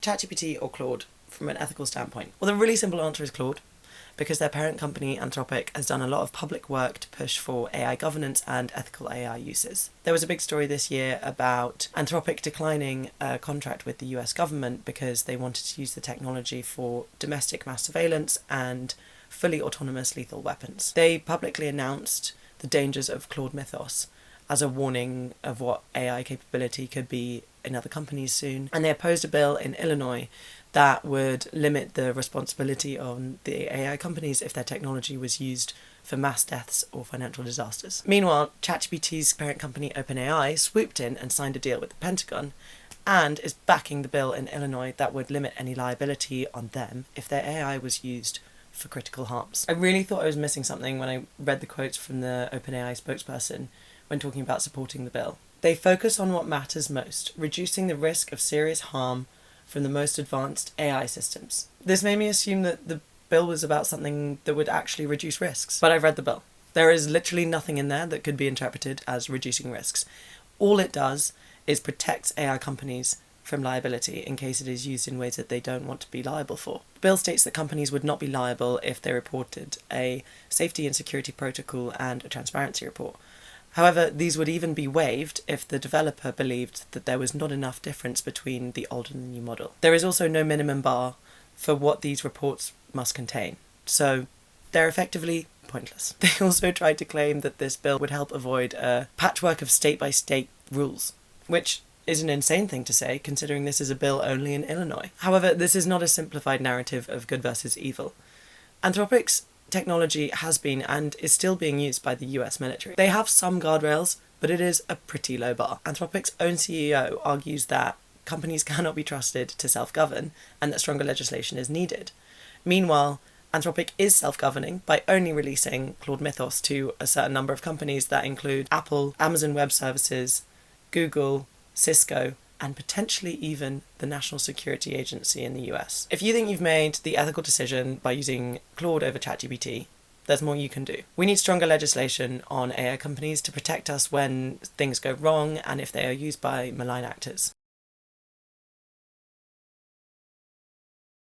ChatGPT or Claude from an ethical standpoint? Well, the really simple answer is Claude, because their parent company, Anthropic, has done a lot of public work to push for AI governance and ethical AI uses. There was a big story this year about Anthropic declining a contract with the US government because they wanted to use the technology for domestic mass surveillance and fully autonomous lethal weapons. They publicly announced the dangers of Claude Mythos as a warning of what AI capability could be in other companies soon. And they opposed a bill in Illinois that would limit the responsibility on the AI companies if their technology was used for mass deaths or financial disasters. Meanwhile, ChatGPT's parent company OpenAI swooped in and signed a deal with the Pentagon and is backing the bill in Illinois that would limit any liability on them if their AI was used for critical harms. I really thought I was missing something when I read the quotes from the OpenAI spokesperson when talking about supporting the bill. They focus on what matters most, reducing the risk of serious harm from the most advanced AI systems. This made me assume that the bill was about something that would actually reduce risks. But I've read the bill. There is literally nothing in there that could be interpreted as reducing risks. All it does is protects AI companies from liability in case it is used in ways that they don't want to be liable for. The bill states that companies would not be liable if they reported a safety and security protocol and a transparency report. However, these would even be waived if the developer believed that there was not enough difference between the old and the new model. There is also no minimum bar for what these reports must contain, so they're effectively pointless. They also tried to claim that this bill would help avoid a patchwork of state-by-state rules, which is an insane thing to say, considering this is a bill only in Illinois. However, this is not a simplified narrative of good versus evil. Anthropic's technology has been and is still being used by the US military. They have some guardrails, but it is a pretty low bar. Anthropic's own CEO argues that companies cannot be trusted to self-govern and that stronger legislation is needed. Meanwhile, Anthropic is self-governing by only releasing Claude Mythos to a certain number of companies that include Apple, Amazon Web Services, Google, Cisco, and potentially even the National Security Agency in the US. If you think you've made the ethical decision by using Claude over ChatGPT, there's more you can do. We need stronger legislation on AI companies to protect us when things go wrong and if they are used by malign actors.